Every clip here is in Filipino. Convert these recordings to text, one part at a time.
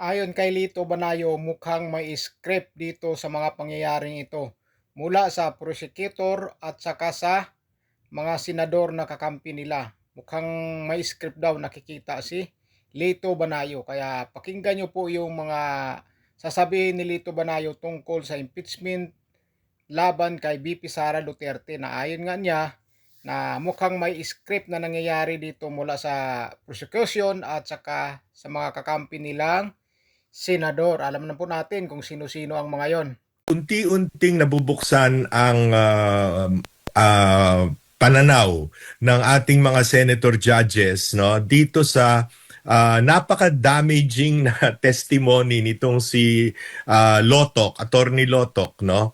Ayon kay Lito Banayo, mukhang may script dito sa mga pangyayaring ito mula sa prosecutor at saka sa mga senador na kakampi nila. Mukhang may script daw nakikita si Lito Banayo. Kaya pakinggan nyo po yung mga sasabihin ni Lito Banayo tungkol sa impeachment laban kay VP Sara Duterte na ayon nga niya na mukhang may script na nangyayari dito mula sa prosecution at saka sa mga kakampi nilang senador. Alam na po natin kung sino-sino ang mga yon. Unti-unting nabubuksan ang pananaw ng ating mga senator judges, no, dito sa napaka-damaging na testimony nitong si Lotok, Attorney Lotok, no,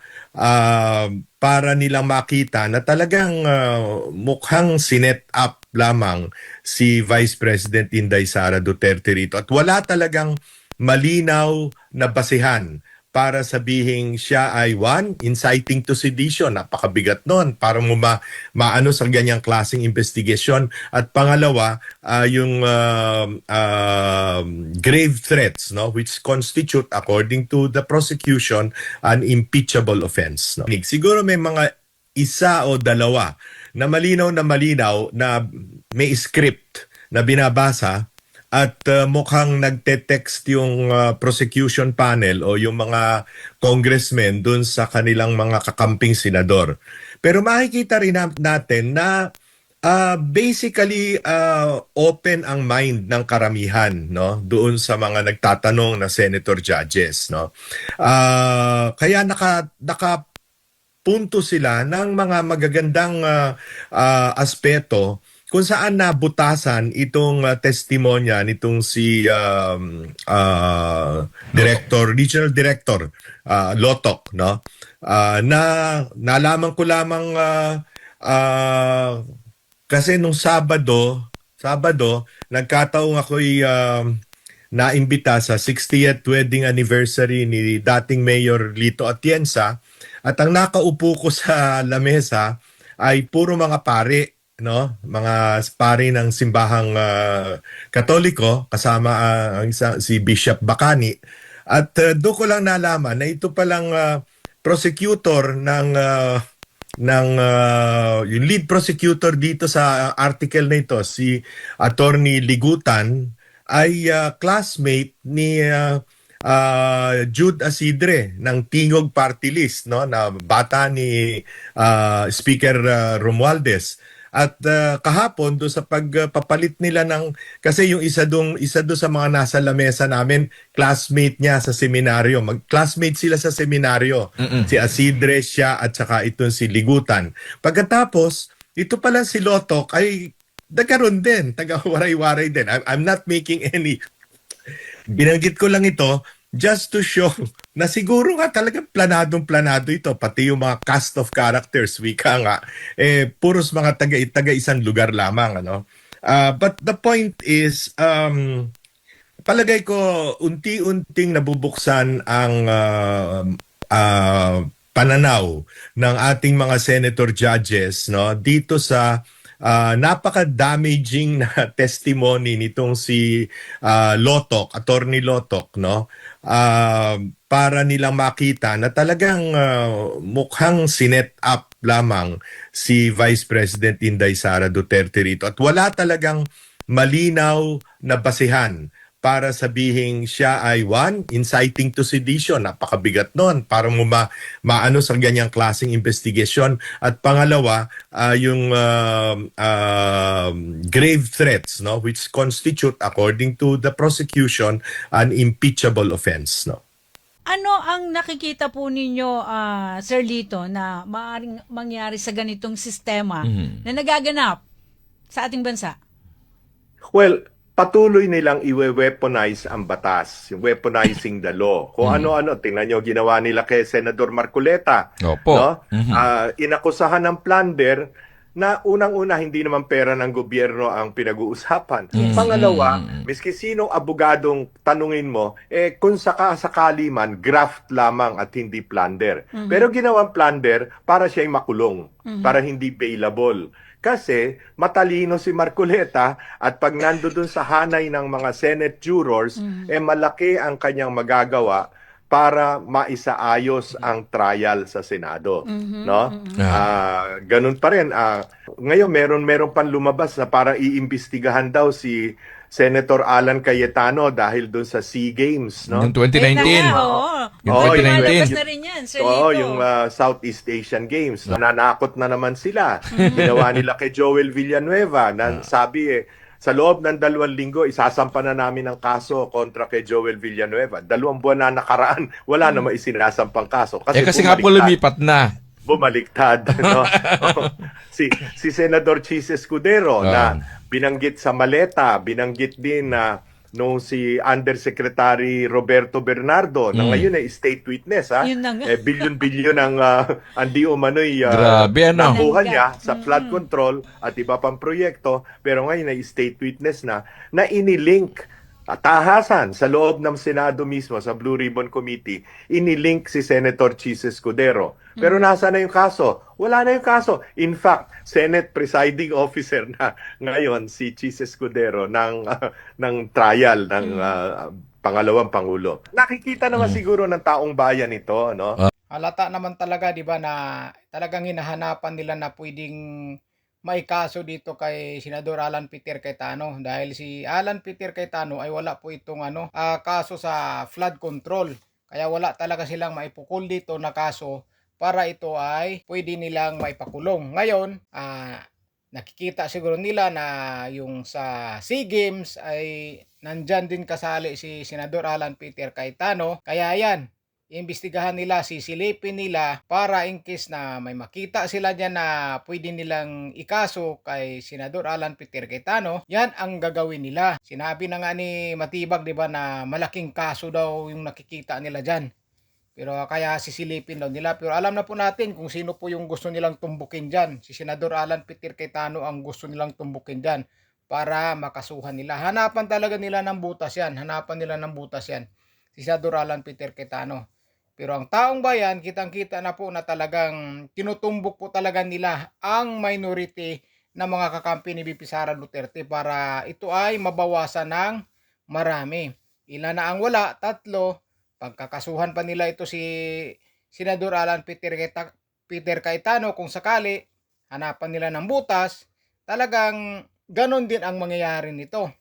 para nilang makita na talagang mukhang sinet up lamang si Vice President Inday Sara Duterte rito at wala talagang malinaw na basehan para sabihing siya ay one, inciting to sedition. Napakabigat nun para mo maano sa ganyang klaseng investigation. At pangalawa, yung grave threats, no, which constitute, according to the prosecution, an impeachable offense. No? Siguro may mga isa o dalawa na malinaw na may script na binabasa at mukhang nagte-text yung prosecution panel o yung mga congressmen dun sa kanilang mga kakamping senador. Pero makikita rin natin na basically open ang mind ng karamihan, no, doon sa mga nagtatanong na senator judges, no. Kaya naka punto sila ng mga magagandang aspeto kung saan nabutasan itong testimonya nitong si Regional Director Lotok, no? Na nalaman ko lamang kasi nung Sabado nagkataong ako'y naimbita sa 60th wedding anniversary ni dating Mayor Lito Atienza at ang nakaupo ko sa lamesa ay puro mga pare, no, mga pare ng simbahang Katoliko kasama ang si Bishop Bacani at doon ko lang nalaman na ito palang prosecutor ng yung lead prosecutor dito sa article na ito, si Attorney Ligutan, ay classmate ni Jude Asidre ng Tingog Party List, no, na bata ni Speaker Romualdez. At kahapon do sa pagpapalit nila ng kasi yung isa do sa mga nasa lamesa namin, classmate niya sa seminaryo. Mag-classmate sila sa seminaryo. Si Asidre siya at saka itong si Ligutan. Pagkatapos, ito pala si Lotok ay nagkaroon din, taga-waray-waray din. I'm not making any binanggit ko lang ito just to show na siguro nga talagang planadong-planado ito. Pati yung mga cast of characters, wika nga, puros mga taga-isang lugar lamang. Ano? But the point is, palagay ko, unti-unting nabubuksan ang pananaw ng ating mga senator judges, no, dito sa napaka-damaging na testimony nitong si Lotok, Attorney Lotok, no, para nilang makita na talagang mukhang sinet up lamang si Vice President Inday Sara Duterte rito at wala talagang malinaw na basehan para sabihing siya ay one, inciting to sedition. Napakabigat nun para mo maano sa ganyang klaseng investigation. At pangalawa, yung grave threats, no, which constitute, according to the prosecution, an impeachable offense. No? Ano ang nakikita po ninyo, Sir Lito, na maaaring mangyari sa ganitong sistema na nagaganap sa ating bansa? Well, patuloy nilang iwe-weaponize ang batas, yung weaponizing the law. Kung ano-ano, tingnan nyo, ginawa nila kay Senador Marcoleta. Opo. No? Inakusahan ng plunder na unang-una hindi naman pera ng gobyerno ang pinag-uusapan. Pangalawa, miski sinong abogadong tanungin mo, kung sakali man, graft lamang at hindi plunder. Pero ginawang plunder para siya'y makulong, para hindi bailable. Kasi matalino si Marcoleta at pag nando dun sa hanay ng mga Senate jurors, malaki ang kanyang magagawa para maisaayos ang trial sa Senado, no? Ganun pa rin. Ngayon meron pang lumabas na para iimbestigahan daw si Senator Alan Cayetano dahil doon sa SEA Games, no? Yung Ayun na 2019. nga, oo. Yung Oo, 2019. Lumalabas na rin yan, Sir Lito. Yung Southeast Asian Games. Nananakot na naman sila. Ginawa nila kay Joel Villanueva na sabi sa loob ng 2 linggo, isasampa na namin ang kaso kontra kay Joel Villanueva. 2 buwan na nakaraan, wala namang isinasampang kaso. Kasi nga po lumipat na. Bumaliktad. No? si Senador Chis Escudero na binanggit sa maleta, binanggit din na nung si Undersecretary Roberto Bernardo na ngayon ay state witness, Yun na nga. bilyon-bilyon ang andi umano'y Grabe, ano? nakuha niya sa flood control at iba pang proyekto, pero ngayon ay state witness na inilink tahasan sa loob ng Senado mismo sa Blue Ribbon Committee, inilink si Senator Chis Escudero. Pero nasa na yung kaso? Wala na yung kaso. In fact, Senate Presiding Officer na ngayon si Chis Escudero ng trial ng pangalawang Pangulo. Nakikita naman siguro ng taong bayan ito, no? Halata naman talaga, di ba, na talagang hinahanapan nila na pwedeng may kaso dito kay Senador Alan Peter Cayetano dahil si Alan Peter Cayetano ay wala po itong kaso sa flood control. Kaya wala talaga silang maipukul dito na kaso para ito ay pwede nilang maipakulong. Ngayon, nakikita siguro nila na yung sa SEA Games ay nandyan din kasali si Senador Alan Peter Cayetano. Kaya yan, iimbestigahan nila, sisilipin nila para in case na may makita sila dyan na pwede nilang ikaso kay Senador Alan Peter Cayetano, yan ang gagawin nila. Sinabi na nga ni Matibag, di ba, na malaking kaso daw yung nakikita nila dyan. Pero kaya sisilipin daw nila. Pero alam na po natin kung sino po yung gusto nilang tumbukin dyan. Si Senador Alan Peter Cayetano ang gusto nilang tumbukin dyan para makasuhan nila. Hanapan talaga nila ng butas yan. Hanapan nila ng butas yan. Si Senador Alan Peter Cayetano. Pero ang taong bayan, kitang-kita na po na talagang tinutumbok po talaga nila ang minority na mga kakampi ni VP Sara Duterte para ito ay mabawasan ng marami. Ilan na ang wala? 3. Pagkakasuhan pa nila ito si Senador Alan Peter Cayetano kung sakali, hanapan nila ng butas, talagang ganon din ang mangyayari nito.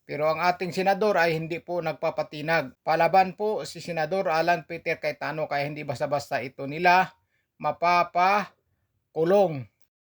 Pero ang ating senador ay hindi po nagpapatinag. Palaban po si Senador Alan Peter Cayetano kaya hindi basta-basta ito nila mapapakulong.